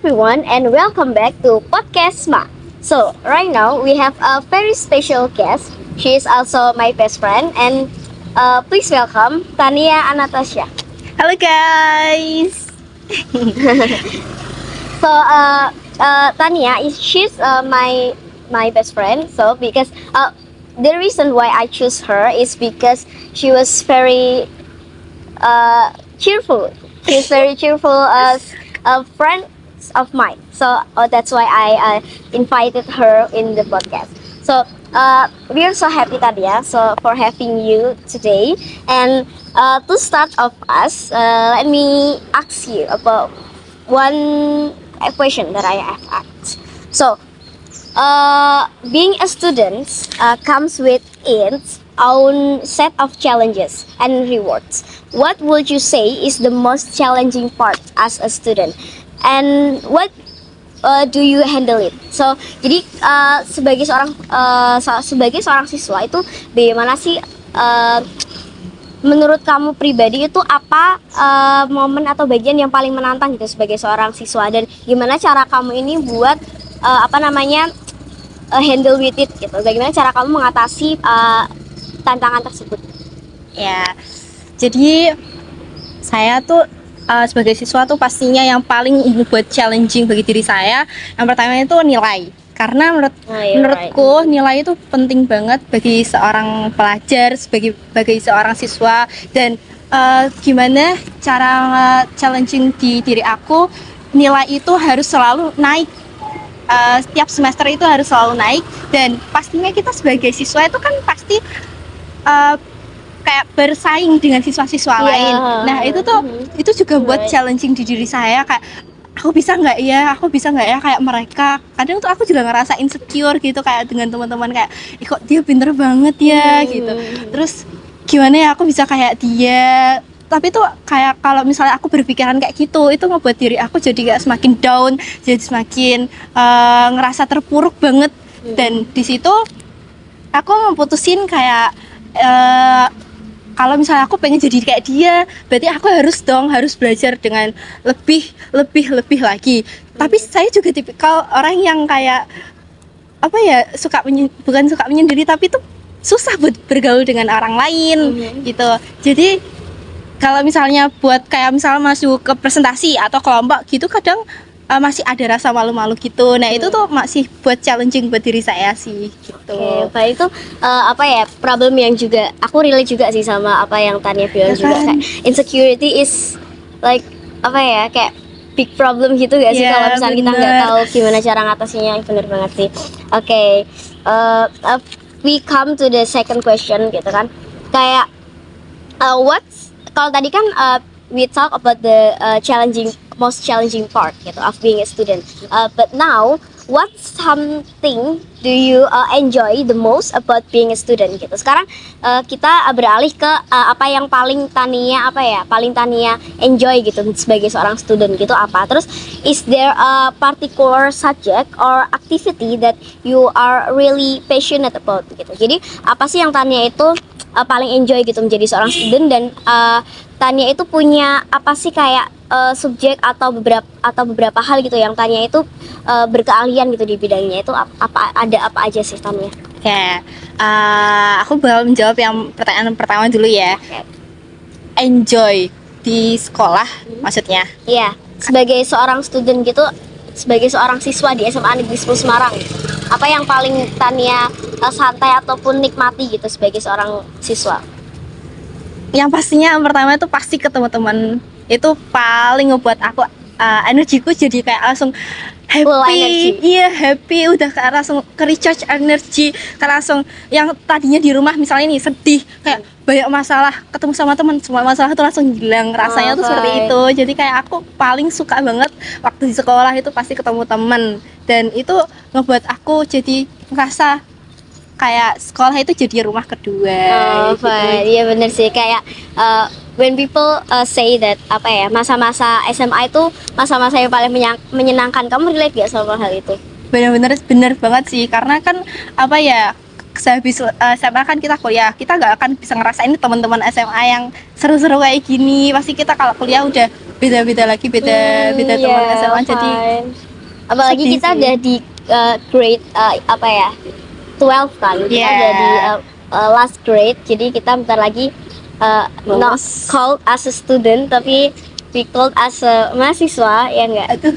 everyone, and welcome back to Podcast Ma. So, right now we have a very special guest. She is also my best friend, and please welcome Tania Anastasia. Halo guys. So, Tania she's my best friend. So, because the reason why I choose her is because she was very cheerful. She's very cheerful as a friend of mine. So that's why I invited her in the podcast. So we are so happy, Tadia, so for having you today. And to start off us, let me ask you about one question that I have asked. So being a student comes with its own set of challenges and rewards. What would you say is the most challenging part as a student, and what do you handle it? So, jadi sebagai seorang siswa itu bagaimana sih menurut kamu pribadi itu apa momen atau bagian yang paling menantang gitu sebagai seorang siswa, dan gimana cara kamu ini buat handle with it gitu? Bagaimana cara kamu mengatasi tantangan tersebut? Ya, jadi saya tuh sebagai siswa tuh pastinya yang paling membuat challenging bagi diri saya, yang pertama itu nilai. Karena menurutku nilai itu penting banget bagi seorang pelajar, sebagai seorang siswa. Dan gimana cara challenging di diri aku, nilai itu harus selalu naik. Setiap semester itu harus selalu naik, dan pastinya kita sebagai siswa itu kan pasti kayak bersaing dengan siswa-siswa lain. Nah itu juga buat challenging di diri saya, kayak aku bisa nggak ya kayak mereka. Kadang tuh aku juga ngerasa insecure gitu, kayak dengan teman-teman, kayak kok dia pinter banget ya gitu. Terus gimana ya aku bisa kayak dia. Tapi tuh kayak kalau misalnya aku berpikiran kayak gitu, itu ngebuat diri aku jadi kayak semakin down, jadi semakin ngerasa terpuruk banget. Dan di situ aku memutusin kayak kalau misalnya aku pengen jadi kayak dia, berarti aku harus belajar dengan lebih lagi. Tapi saya juga tipikal orang yang kayak bukan suka menyendiri, tapi tuh susah buat bergaul dengan orang lain gitu. Jadi kalau misalnya buat kayak misalnya masuk ke presentasi atau kelompok gitu, kadang masih ada rasa malu-malu gitu. Nah itu tuh masih buat challenging buat diri saya sih gitu. Oke, itu problem yang juga aku relate juga sih sama apa yang Tania bilang juga, kayak insecurity is like kayak big problem gitu gak sih, kalau misalnya kita nggak tahu gimana cara ngatasinnya. Bener banget sih. Oke, we come to the second question gitu kan, kayak kalau tadi kan we talk about the most challenging part gitu of being a student. But now, what something do you enjoy the most about being a student gitu? Sekarang kita beralih ke apa yang paling Tania enjoy gitu sebagai seorang student gitu, apa? Terus is there a particular subject or activity that you are really passionate about gitu? Jadi apa sih yang Tania itu paling enjoy gitu menjadi seorang student, dan Tania itu punya apa sih kayak subjek atau beberapa hal gitu yang Tania itu berkeahlian gitu di bidangnya itu, ada apa aja sih Tania? Ya, aku bakal menjawab yang pertanyaan pertama dulu ya. Enjoy di sekolah maksudnya? Iya, sebagai seorang student gitu, sebagai seorang siswa di SMA Negeri 10 Semarang, apa yang paling Tania santai ataupun nikmati gitu sebagai seorang siswa? Yang pastinya yang pertama itu pasti ketemu teman. Itu paling ngebuat aku energiku jadi kayak langsung happy. Iya, happy, udah kayak langsung ke recharge energi. Kayak langsung yang tadinya di rumah misalnya nih sedih, kayak banyak masalah, ketemu sama teman, semua masalah tuh langsung hilang. Rasanya tuh seperti itu. Jadi kayak aku paling suka banget waktu di sekolah itu pasti ketemu teman, dan itu ngebuat aku jadi ngerasa kayak sekolah itu jadi rumah kedua. Gitu. Iya bener sih, kayak when people say that masa-masa SMA itu masa-masa yang paling menyenangkan. Kamu relate gak sama hal itu? Bener banget sih, karena kan sehabis SMA kan kita kuliah, kita nggak akan bisa ngerasain teman-teman SMA yang seru-seru kayak gini. Pasti kita kalau kuliah udah beda lagi, beda teman SMA, jadi fine. Apalagi sedih kita sih. udah di grade apa ya 12 kan, kita Yeah. udah di last grade, jadi kita bentar lagi not Lulus. called as a student tapi we called as a mahasiswa, ya enggak? aduh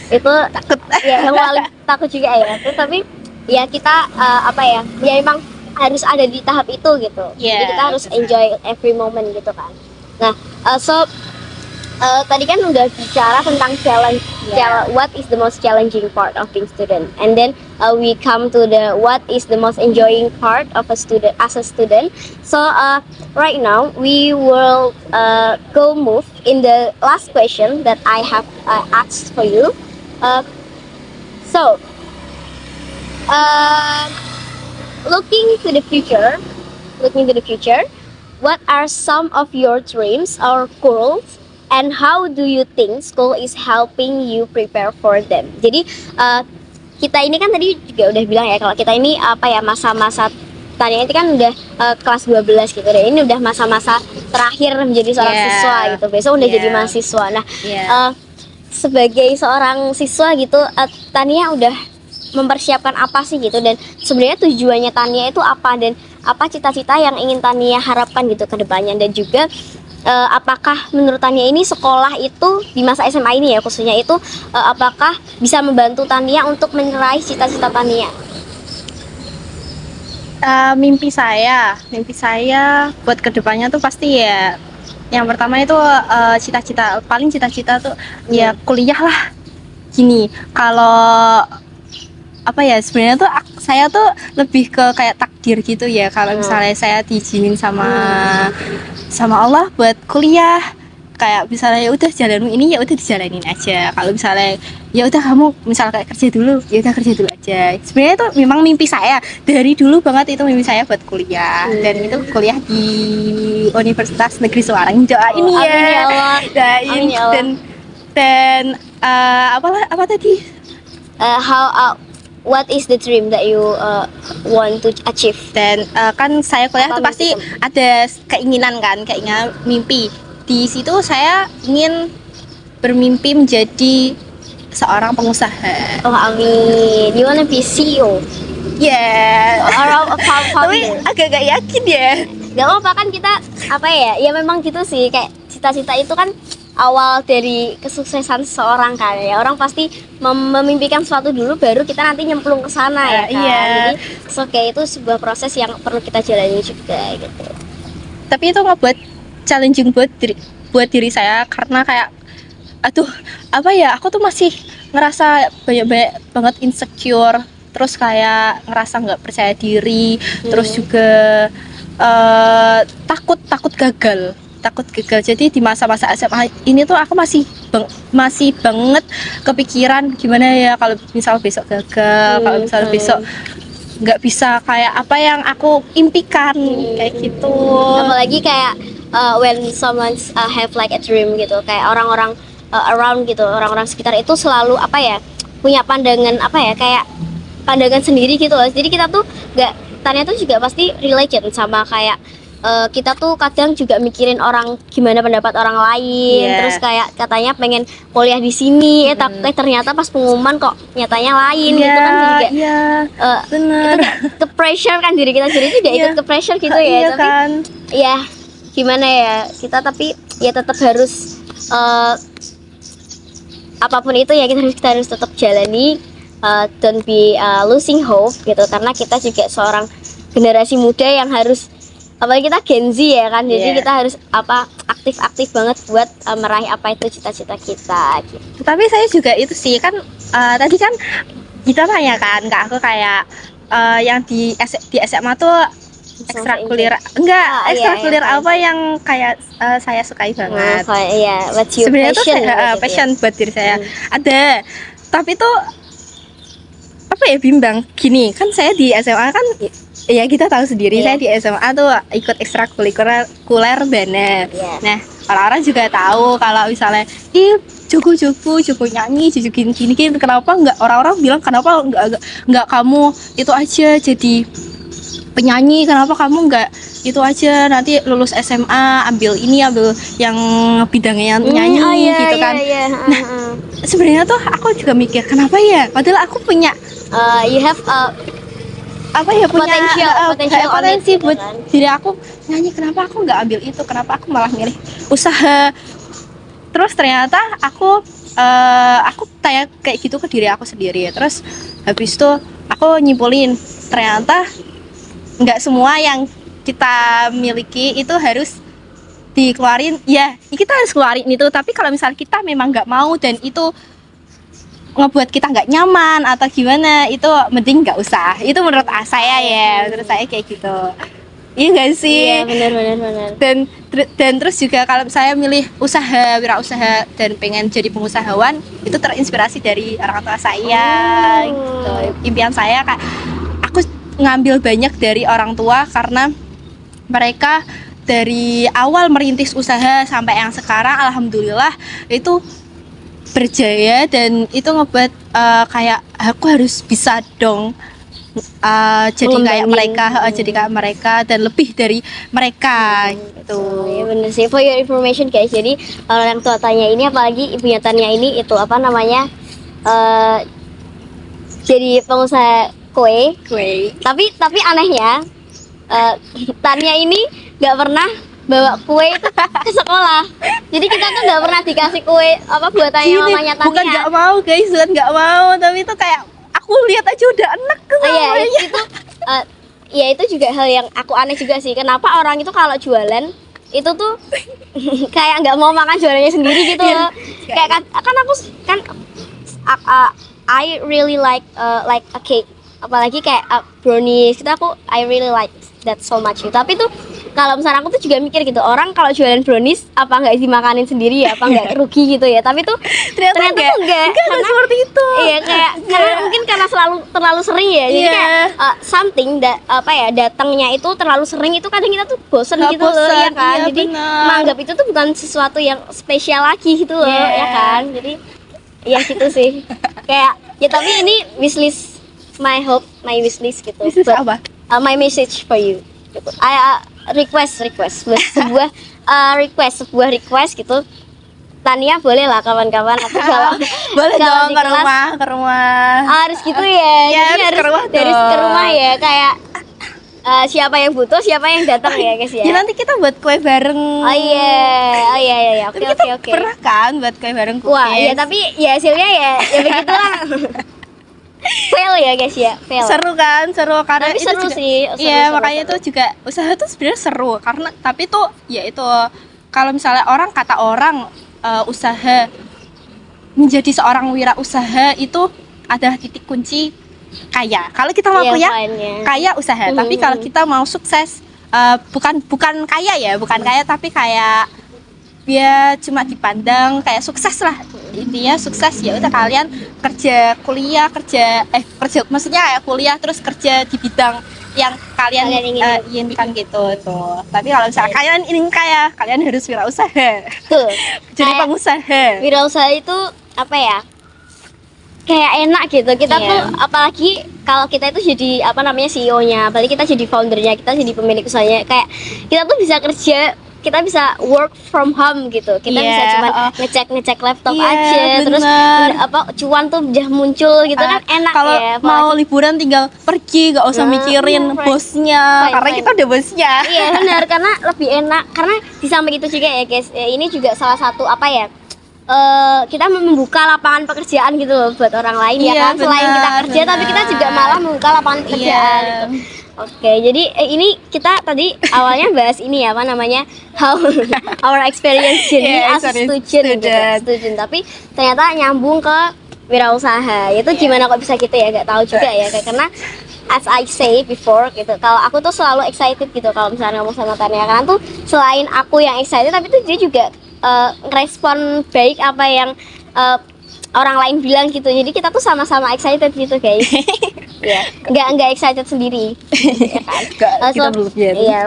Itu takut. ya yang paling takut juga ya itu, tapi ya kita apa ya emang harus ada di tahap itu gitu. Jadi Yeah, kita harus benar. enjoy every moment gitu kan. Nah, tadi kan udah bicara tentang challenge. Yeah. What is the most challenging part of being student? And then we come to the what is the most enjoying part of a student as a student. So right now we will go move in the last question that I have asked for you. So looking to the future, what are some of your dreams or goals? And how do you think school is helping you prepare for them? Jadi kita ini kan tadi juga udah bilang ya kalau kita ini apa ya masa-masa tanya itu kan udah kelas 12 gitu deh. Ini udah masa-masa terakhir menjadi seorang Yeah. siswa gitu. Besok udah Yeah. jadi mahasiswa. Nah, Yeah. sebagai seorang siswa gitu, Tania udah mempersiapkan apa sih gitu, dan sebenarnya tujuannya Tania itu apa, dan apa cita-cita yang ingin Tania harapkan gitu ke depannya, dan juga apakah menurut Tania ini sekolah itu di masa SMA ini ya khususnya itu apakah bisa membantu Tania untuk meraih cita-cita Tania? Mimpi saya buat kedepannya tuh pasti ya yang pertama itu cita-cita tuh ya kuliah lah. Gini, kalau apa ya sebenarnya tuh saya tuh lebih ke kayak takdir gitu ya, kalau misalnya saya diizinin sama Allah buat kuliah, kayak misalnya ya udah jalanmu ini ya udah dijalanin aja. Kalau misalnya ya udah kamu misal kayak kerja dulu, ya udah kerja dulu aja. Sebenarnya itu memang mimpi saya dari dulu banget, itu mimpi saya buat kuliah. Dan itu kuliah di Universitas Negeri Semarang. Doain Amin ya. ya Allah. Doain. Amin ya Allah. Dan apa tadi? What is the dream that you want to achieve? Dan kan saya kuliah Apa tuh pasti mimpi ada keinginan kan, keinginan mimpi. Di situ saya ingin bermimpi menjadi seorang pengusaha. Oh amin. You wanna be CEO? Ya. Or a Tapi founder? agak gak yakin ya. Gak apa kan kita apa ya? Ya memang gitu sih, kayak cita-cita itu kan awal dari kesuksesan seseorang kan ya. Orang pasti memimpikan sesuatu dulu baru kita nanti nyemplung ke sana ya kan. Iya. Jadi itu sebuah proses yang perlu kita jalani juga gitu. Tapi itu ngebuat challenging buat diri saya, karena kayak aduh apa ya, aku tuh masih ngerasa banyak banget insecure, terus kayak ngerasa nggak percaya diri, terus juga takut gagal. Jadi di masa-masa SMA ini tuh aku masih banget kepikiran gimana ya kalau misal besok gagal, kalau misal besok nggak bisa kayak apa yang aku impikan, kayak gitu. Apalagi kayak when someone have like a dream gitu, kayak orang-orang around gitu, orang-orang sekitar itu selalu apa ya punya pandangan apa ya, kayak pandangan sendiri gitu loh. Jadi kita tuh Tania tuh juga pasti relate sama kayak kita tuh kadang juga mikirin orang, gimana pendapat orang lain. Yeah. Terus kayak katanya pengen kuliah di sini, tapi ternyata pas pengumuman kok nyatanya lain gitu kan juga. Iya, benar. Itu kayak ke pressure kan, diri kita sendiri juga ikut ke pressure gitu ya. Iya Tapi kan. ya gimana ya, kita tapi ya tetap harus apapun itu ya kita harus tetap jalani. Don't be losing hope gitu, karena kita juga seorang generasi muda yang harus, apalagi kita Gen Z ya kan, jadi Yeah. kita harus aktif banget buat meraih apa itu cita-cita kita gitu. Tapi saya juga itu sih kan tadi kan kita tanya kan ke aku kayak yang di SMA tuh ekstrakurikuler enggak, Ah, iya, ekstrakurikuler iya, apa yang kayak saya sukai banget. What's your Sebenarnya tuh passion? Gitu passion ya. buat diri saya ada, tapi tuh apa ya, bimbang gini kan. Saya di SMA kan ya kita tahu sendiri, Iya. saya di SMA tuh ikut ekstrakurikuler banget. Iya. Nah, orang-orang juga tahu kalau misalnya Joko nyanyi, gini, kenapa nggak, orang-orang bilang kenapa nggak kamu itu aja jadi penyanyi, kenapa kamu nggak itu aja, nanti lulus SMA ambil ini, ambil yang bidangnya nyanyi gitu kan. Nah, sebenarnya tuh aku juga mikir kenapa ya, padahal aku punya you have apa ya, punya on it, potensi buat kan? diri aku nyanyi, kenapa aku nggak ambil itu, kenapa aku malah milih usaha. Terus ternyata aku tanya kayak gitu ke diri aku sendiri. Terus habis itu aku nyimpulin ternyata nggak semua yang kita miliki itu harus dikeluarin. Ya kita harus keluarin itu, tapi kalau misalnya kita memang nggak mau dan itu ngebuat kita nggak nyaman atau gimana, itu mending nggak usah. Itu menurut saya ya, menurut saya kayak gitu. Iya nggak sih? Iya, benar. Dan terus juga kalau saya milih usaha, wirausaha dan pengen jadi pengusahawan, itu terinspirasi dari orang tua saya gitu. Impian saya kayak aku ngambil banyak dari orang tua karena mereka dari awal merintis usaha sampai yang sekarang alhamdulillah itu berjaya, dan itu ngebuat kayak aku harus bisa dong jadi kayak mereka, jadi kayak mereka dan lebih dari mereka gitu. Ya bener sih, for your information guys. Jadi orang tua tanya ini, apalagi ibunya Tania ini, itu apa namanya, jadi pengusaha kue. Tapi anehnya Tania ini nggak pernah bawa kue itu ke sekolah. Jadi kita tuh nggak pernah dikasih kue apa buatannya mamanya Tania. Bukan nggak mau guys, bukan nggak mau, tapi itu kayak aku lihat aja udah enak iya, itu ya itu juga hal yang aku aneh juga sih. Kenapa orang itu kalau jualan itu tuh kayak nggak mau makan jualannya sendiri gitu loh. Kayak kan aku kan I really like a cake, apalagi kayak brownies itu I really like that so much gitu. Tapi tuh kalau misalnya aku tuh juga mikir gitu, orang kalau jualan brownies apa nggak dimakanin sendiri ya, apa nggak rugi gitu ya. Tapi tuh ternyata tuh enggak seperti itu. Iya, kayak karena mungkin karena terlalu sering ya. Jadi kayak something datangnya itu terlalu sering, itu kadang kita tuh bosen gitu loh ya kan. Iya, jadi menganggap itu tuh bukan sesuatu yang spesial lagi gitu loh ya kan. Jadi ya gitu sih. Kayak ya, tapi ini wishlist, my wishlist gitu. Wishlist apa? My message for you gitu. Request sebuah request gitu. Tania boleh lah kawan-kawan aku kalau boleh dong ke rumah. Harus gitu ya. Jadi harus ke rumah ya, kayak siapa yang butuh, siapa yang datang ya guys ya. Ya nanti kita buat kue bareng. Oh iya. Oke. Pernah kan buat kue bareng cookies? Wah, iya, tapi ya hasilnya ya begitulah. Fail ya guys ya, fail. Seru kan, karena tapi itu seru juga, sih. Iya, makanya itu juga usaha tuh sebenarnya seru, karena tapi tuh ya itu kalau misalnya kata orang usaha menjadi seorang wirausaha itu adalah titik kunci kaya. Kalau kita mau kaya usaha, tapi kalau kita mau sukses bukan kaya tapi kayak dia cuma dipandang kayak sukses lah, intinya sukses ya udah kalian kerja maksudnya kayak kuliah terus kerja di bidang yang kalian inginkan gitu tuh. Tapi kalau misalnya kalian ingin kaya, kalian harus wirausaha. Tuh, jadi pengusaha. Wirausaha itu apa ya, kayak enak gitu kita tuh, apalagi kalau kita itu jadi CEO-nya, apalagi kita jadi foundernya, kita jadi pemilik usahanya, kayak kita tuh bisa kerja, kita bisa work from home gitu. Kita bisa cuma ngecek laptop aja, bener. Terus cuan tuh udah muncul gitu kan, enak kalau ya. Mau liburan tinggal pergi, gak usah mikirin bosnya, karena kita udah bosnya. Iya benar, karena lebih enak. Karena di samping itu juga ya guys, ini juga salah satu kita membuka lapangan pekerjaan gitu loh buat orang lain ya kan. Selain kita kerja, tapi kita juga malah membuka lapangan pekerjaan gitu. Oke, jadi ini kita tadi awalnya bahas ini ya, how our experience journey as a student gitu. Tapi ternyata nyambung ke wirausaha. Itu gimana kok bisa gitu ya, gak tahu juga ya. Karena as I say before gitu, kalau aku tuh selalu excited gitu kalau misalnya ngomong sama Tania, karena tuh selain aku yang excited, tapi tuh dia juga ngerespon baik apa yang orang lain bilang gitu. Jadi kita tuh sama-sama excited gitu guys. Ya, nggak excited sendiri. Ya kan? Kita belum ya. Iya,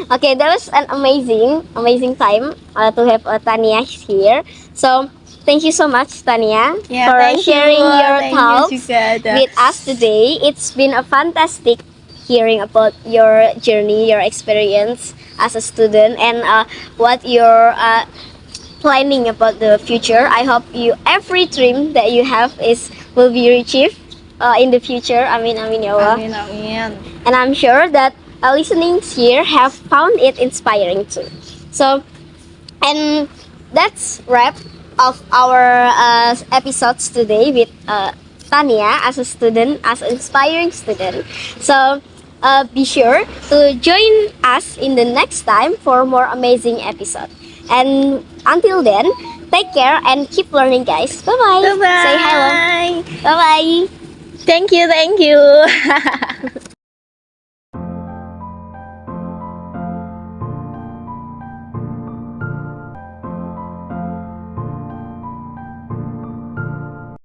Okay, that was an amazing time to have Tania here. So thank you so much Tania for sharing your thoughts with us today. It's been a fantastic hearing about your journey, your experience as a student, and what you're planning about the future. I hope every dream that you have will be achieved in the future. Amin amin ya Allah. Amin amin. And I'm sure that listening here have found it inspiring too. So, and that's wrap of our episodes today with Tania as a student, as an inspiring student. So be sure to join us in the next time for more amazing episode. And until then, take care and keep learning, guys. Bye bye. Bye bye. Say hello. Bye bye. Thank you.